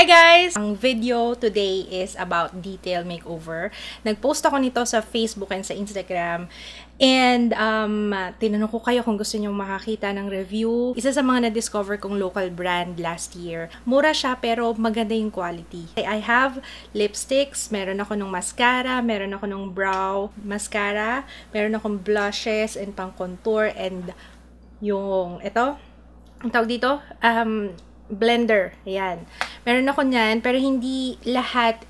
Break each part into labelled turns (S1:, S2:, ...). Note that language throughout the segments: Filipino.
S1: Hi guys! Ang video today is about detail makeover. Nag-post ako nito sa Facebook and sa Instagram. And tinanong ko kayo kung gusto nyo makakita ng review. Isa sa mga na-discover kong local brand last year. Mura siya pero maganda yung quality. I have lipsticks, meron ako ng mascara, meron ako ng brow mascara, meron akong blushes and pang contour and yung ito, ang tawag dito, blender. Ayan. Meron ako niyan, pero hindi lahat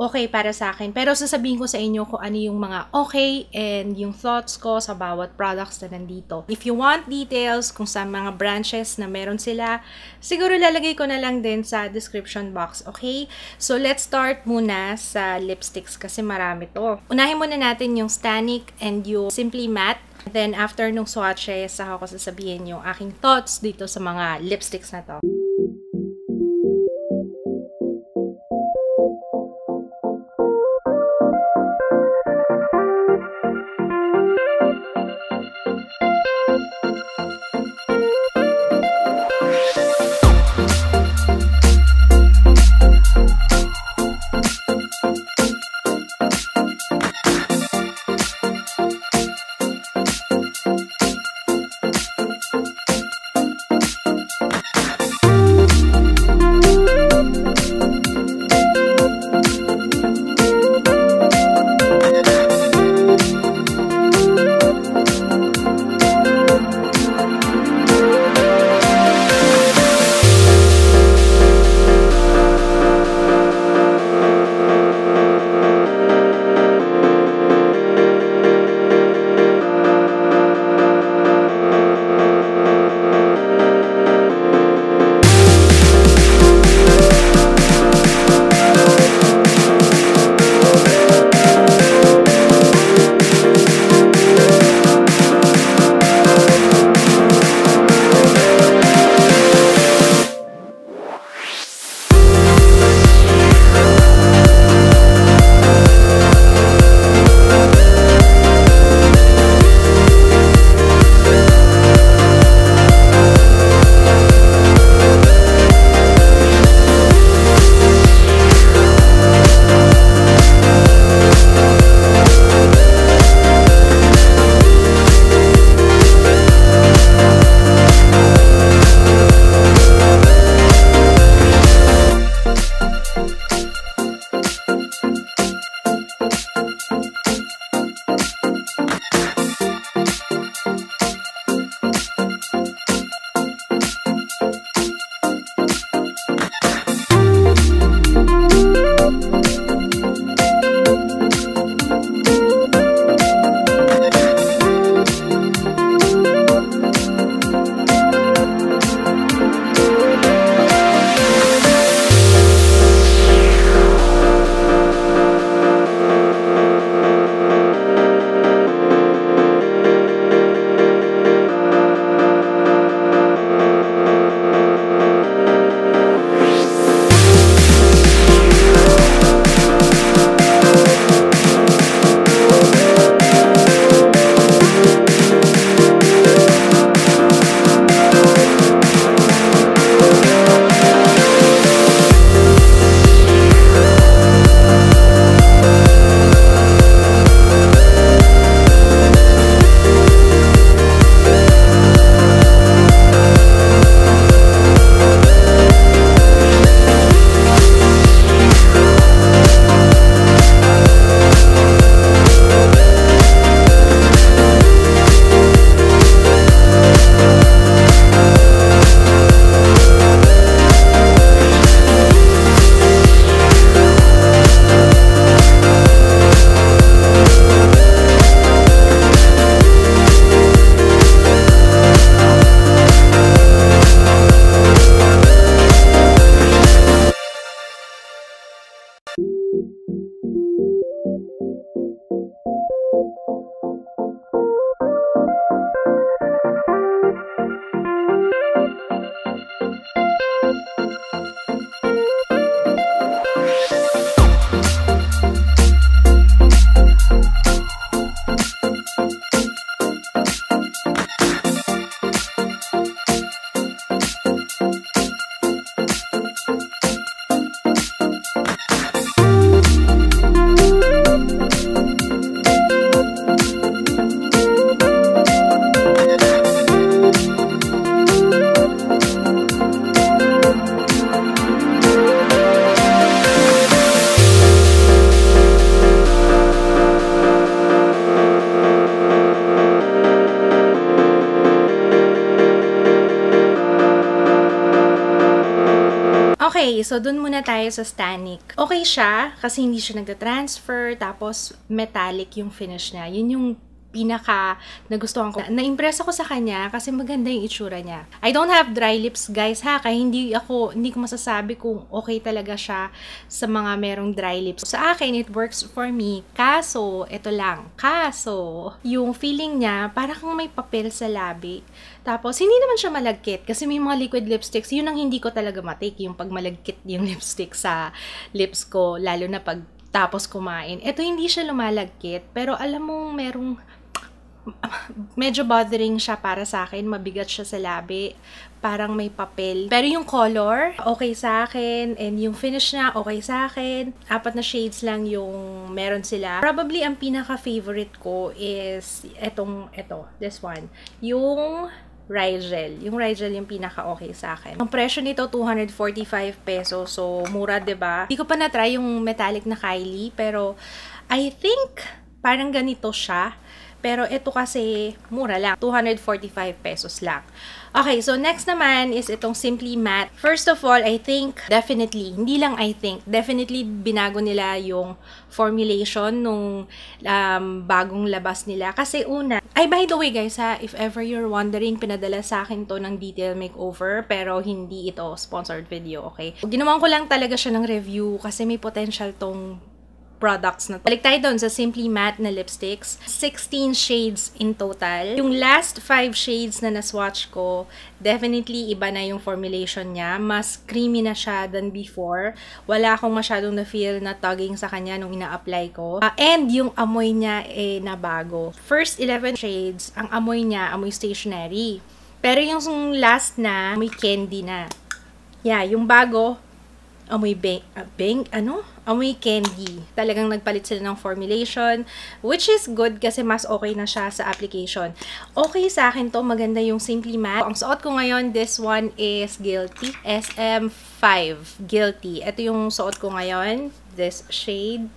S1: okay para sa akin. Pero sasabihin ko sa inyo kung ano yung mga okay and yung thoughts ko sa bawat products na nandito. If you want details kung sa mga branches na meron sila, siguro lalagay ko na lang din sa description box, okay? So, let's start muna sa lipsticks kasi marami to. Unahin muna natin yung Stanic and yung Simply Matte. Then, after nung swatches, saka ko sasabihin yung aking thoughts dito sa mga lipsticks na to. Okay, so dun muna tayo sa Stanik. Okay siya, kasi hindi siya nagda-transfer, tapos metallic yung finish niya. Yun yung pinaka nagustuhan ko. Na-impress ako sa kanya kasi maganda yung itsura niya. I don't have dry lips, guys, ha? Kaya hindi ko masasabi kung okay talaga siya sa mga merong dry lips. Sa akin, it works for me. Kaso, ito lang. Kaso, yung feeling niya, parang kang may papel sa labi. Tapos, hindi naman siya malagkit. Kasi may mga liquid lipsticks, yun ang hindi ko talaga matake. Yung pag malagkit yung lipstick sa lips ko, lalo na pag tapos kumain. Ito hindi siya lumalagkit, pero alam mo, medyo bothering siya para sa akin. Mabigat siya sa labi. Parang may papel. Pero yung color, okay sa akin. And yung finish niya, okay sa akin. 4 na shades lang yung meron sila. Probably, ang pinaka-favorite ko is this one. Yung Rigel. Yung Rigel yung pinaka-okay sa akin. Ang presyo nito, 245 pesos. So, mura, diba? Hindi ko pa na-try yung metallic na Kylie. Pero, I think, parang ganito siya. Pero ito kasi, mura lang. 245 pesos lang. Okay, so next naman is itong Simply Matte. First of all, I think, definitely, hindi lang I think, definitely binago nila yung formulation nung bagong labas nila. Kasi una, by the way guys ha, if ever you're wondering, pinadala sa akin to ng detail makeover, pero hindi ito sponsored video, okay? Ginawan ko lang talaga siya ng review kasi may potential tong products na. Balik tayo doon sa Simply Matte na lipsticks. 16 shades in total. Yung last 5 shades na na-swatch ko, definitely iba na yung formulation niya. Mas creamy na siya than before. Wala akong masyadong na-feel na tugging sa kanya nung ina-apply ko. And yung amoy niya nabago. First 11 shades, ang amoy niya, amoy stationery. Pero yung last na, amoy candy na. Yeah, yung bago, amoy amoy candy. Talagang nagpalit sila ng formulation, which is good kasi mas okay na siya sa application. Okay sa akin to, maganda yung Simply Matte. Ang suot ko ngayon, this one is Guilty. SM5 Guilty. Ito yung suot ko ngayon, this shade.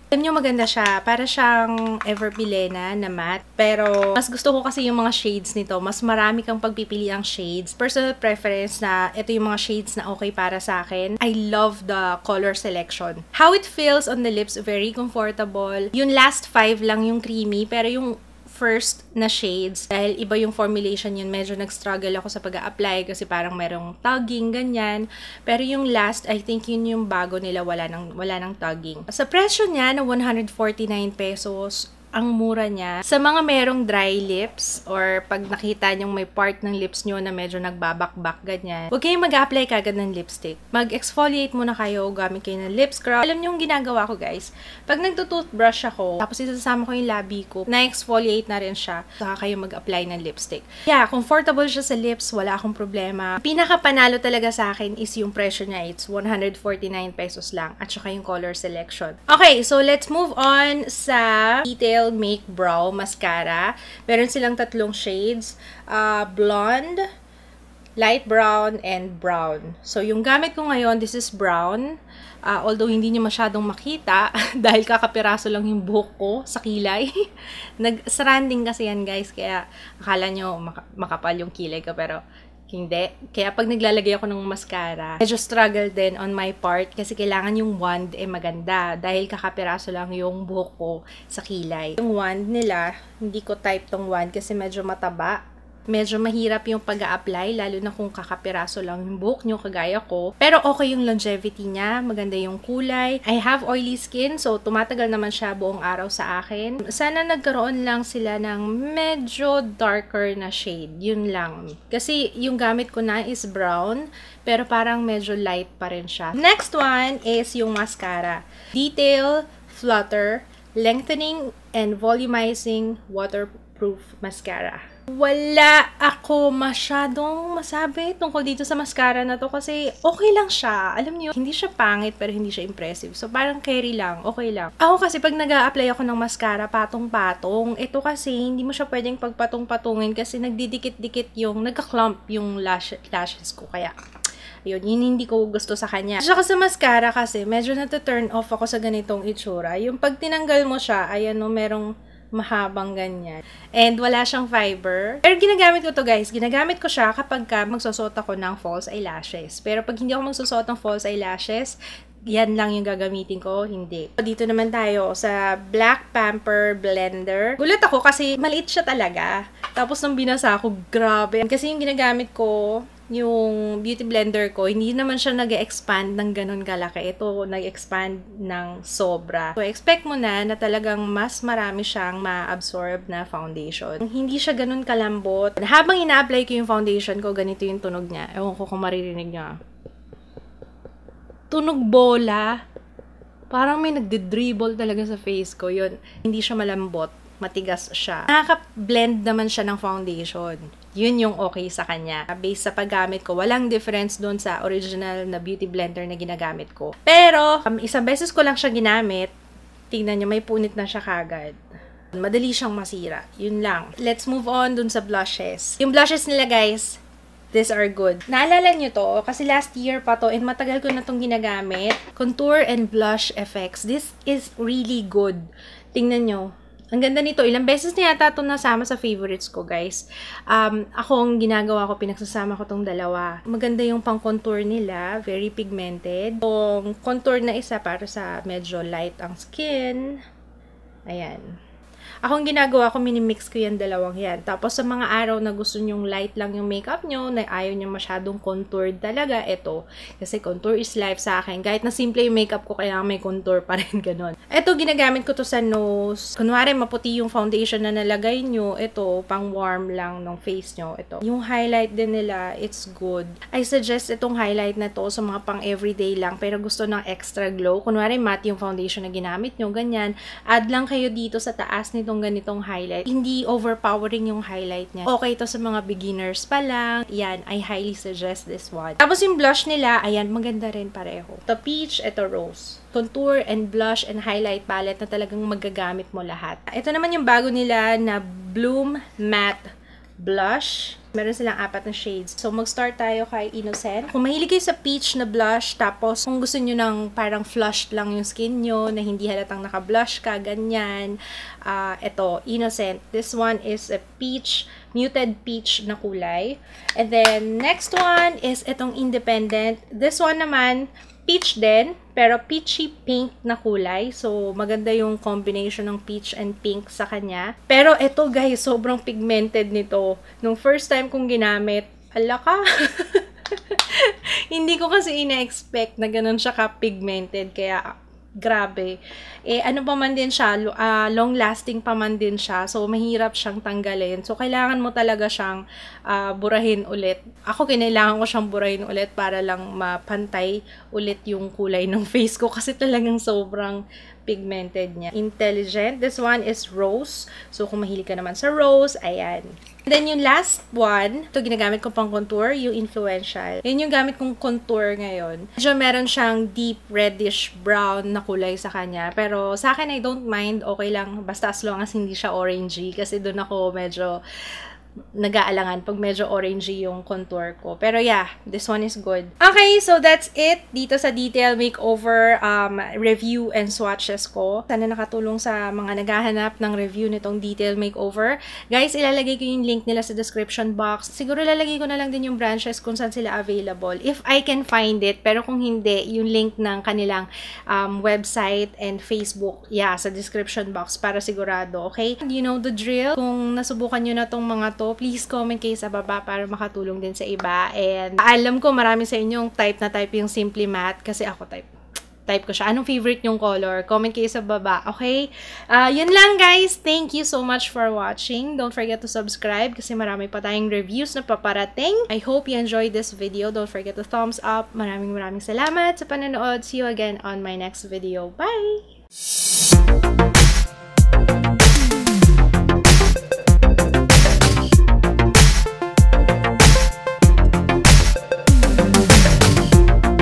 S1: Alam nyo, maganda siya. Para siyang Everbilena na matte. Pero, mas gusto ko kasi yung mga shades nito. Mas marami kang pagpipili ang shades. Personal preference na ito yung mga shades na okay para sa akin. I love the color selection. How it feels on the lips, very comfortable. Yung last 5 lang yung creamy. Pero yung first na shades, dahil iba yung formulation yun, medyo nag-struggle ako sa pag-a-apply kasi parang merong tugging, ganyan. Pero yung last, I think yun yung bago nila, wala nang tugging. Sa presyo niya na 149 pesos, ang mura niya. Sa mga merong dry lips or pag nakita nyong may part ng lips nyo na medyo nagbabakbak, ganyan, huwag kayong mag-apply kagad ng lipstick. Mag-exfoliate muna kayo, gamit kayo ng lip scrub. Alam nyo yung ginagawa ko, guys? Pag nagtutoothbrush ako, tapos isasama ko yung labi ko, na-exfoliate na rin siya, saka kayo mag-apply ng lipstick. Yeah, comfortable siya sa lips, wala akong problema. Pinaka-panalo talaga sa akin is yung presyo niya. It's 149 pesos lang. At saka yung color selection. Okay, so let's move on sa Detail Make Brow Mascara. Meron silang 3 shades. Blonde, light brown, and brown. So, yung gamit ko ngayon, this is brown. Although, hindi niyo masyadong makita dahil kakapiraso lang yung buhok ko sa kilay. Nag-surrounding kasi yan, guys. Kaya, akala nyo makapal yung kilay ko. Pero, hindi. Kaya pag naglalagay ako ng mascara, medyo struggle din on my part kasi kailangan yung wand maganda dahil kakapiraso lang yung buhok ko sa kilay. Yung wand nila, hindi ko type tong wand kasi medyo mataba. Medyo mahirap yung pag-a-apply, lalo na kung kakapiraso lang yung buhok nyo, kagaya ko. Pero okay yung longevity niya, maganda yung kulay. I have oily skin, so tumatagal naman siya buong araw sa akin. Sana nagkaroon lang sila ng medyo darker na shade, yun lang. Kasi yung gamit ko na is brown, pero parang medyo light pa rin siya. Next one is yung mascara. Detail Flutter Lengthening and Volumizing Waterproof Mascara. Wala ako masyadong masabi tungkol dito sa mascara na to kasi okay lang siya. Alam niyo, hindi siya pangit pero hindi siya impressive. So, parang carry lang. Okay lang. Ako kasi pag nag-a-apply ako ng mascara, patong-patong. Ito kasi, hindi mo siya pwedeng pagpatong-patungin kasi nagdidikit-dikit yung, nagka-clump yung lashes ko. Kaya, yun hindi ko gusto sa kanya. Saka sa mascara kasi, medyo na-turn off ako sa ganitong itsura. Yung pag tinanggal mo siya, ayan no, merong mahabang ganyan. And wala siyang fiber. Pero ginagamit ko to guys. Ginagamit ko siya kapag magsusot ako ng false eyelashes. Pero pag hindi ako magsusot ng false eyelashes, yan lang yung gagamitin ko, hindi. Dito naman tayo sa Black Pamper Blender. Gulat ako kasi maliit siya talaga. Tapos nung binasa ko, grabe. Kasi yung ginagamit ko, yung beauty blender ko, hindi naman siya nag-expand ng ganun kalaki. Ito, nag-expand ng sobra. So, expect mo na talagang mas marami siyang ma-absorb na foundation. Hindi siya ganun kalambot. Habang ina-apply ko yung foundation ko, ganito yung tunog niya. Ewan ko kung maririnig niya. Tunog bola. Parang may nagdi-dribble talaga sa face ko. Yun, hindi siya malambot. Matigas siya. Nakaka-blend naman siya ng foundation. Yun yung okay sa kanya. Based sa paggamit ko, walang difference doon sa original na beauty blender na ginagamit ko. Pero, isang beses ko lang siya ginamit. Tingnan nyo, may punit na siya kagad. Madali siyang masira. Yun lang. Let's move on dun sa blushes. Yung blushes nila, guys, these are good. Naalala nyo to, kasi last year pa to, and matagal ko na tong ginagamit. Contour and Blush Effects. This is really good. Tingnan nyo. Ang ganda nito. Ilang beses na yata itong nasama sa favorites ko, guys. Akong ginagawa ko, pinagsasama ko tong dalawa. Maganda yung pang-contour nila. Very pigmented. Yung contour na isa para sa medyo light ang skin. Ayan. Akong ginagawa ko, minimix ko yan dalawang yan. Tapos sa mga araw na gusto nyong light lang yung makeup nyo, na ayaw nyo masyadong contoured talaga, ito. Kasi contour is life sa akin. Kahit na simple yung makeup ko, kaya may contour pa rin ganun. Ito, ginagamit ko to sa nose. Kunwari, maputi yung foundation na nalagay nyo, ito, pang warm lang ng face nyo. Ito. Yung highlight din nila, it's good. I suggest itong highlight na to sa mga pang everyday lang, pero gusto ng extra glow. Kunwari, matte yung foundation na ginamit nyo, ganyan. Add lang kayo dito sa taas nitong ganitong highlight. Hindi overpowering yung highlight niya. Okay to sa mga beginners pa lang. Yan, I highly suggest this one. Tapos yung blush nila, ayan, maganda rin pareho. Ito peach, ito rose. Contour and blush and highlight palette na talagang magagamit mo lahat. Ito naman yung bago nila na Bloom Matte Blush. Meron silang 4 na shades. So, mag-start tayo kay Innocent. Kung mahilig kayo sa peach na blush, tapos kung gusto nyo ng parang flushed lang yung skin nyo, na hindi halatang naka-blush ka, ganyan. Ito, Innocent. This one is a peach, muted peach na kulay. And then, next one is itong Independent. This one naman, peach din, pero peachy pink na kulay. So, maganda yung combination ng peach and pink sa kanya. Pero ito guys, sobrang pigmented nito. Nung first time kong ginamit, ala ka! Hindi ko kasi ina-expect na ganun siya ka-pigmented. Kaya, grabe. Ano pa man din siya, long-lasting pa man din siya. So, mahirap siyang tanggalin. So, kailangan mo talaga siyang burahin ulit. Ako, kinailangan ko siyang burahin ulit para lang mapantay ulit yung kulay ng face ko. Kasi talagang sobrang pigmented niya. Intelligent. This one is rose. So, kung mahilig ka naman sa rose, ayan. And then, yung last one, ito ginagamit ko pang contour, yung Influential. Yun yung gamit kong contour ngayon. Medyo meron siyang deep reddish brown na kulay sa kanya. Pero sa akin, I don't mind. Okay lang. Basta as long as hindi siya orangey. Kasi doon ako medyo nag-aalangan pag medyo orangey yung contour ko. Pero yeah, this one is good. Okay, so that's it dito sa detail makeover review and swatches ko. Sana nakatulong sa mga naghahanap ng review nitong detail makeover. Guys, ilalagay ko yung link nila sa description box. Siguro lalagay ko na lang din yung branches kung saan sila available. If I can find it, pero kung hindi, yung link ng kanilang website and Facebook, yeah, sa description box para sigurado, okay? You know the drill. Kung nasubukan nyo na tong mga to, please comment kayo sa baba para makatulong din sa iba. And alam ko marami sa inyong type yung Simply Matte kasi ako type ko siya. Anong favorite yung color? Comment kayo sa baba, okay? Yun lang guys. Thank you so much for watching. Don't forget to subscribe kasi marami pa tayong reviews na paparating. I hope you enjoyed this video. Don't forget to thumbs up. Maraming salamat sa panonood. See you again on my next video. Bye!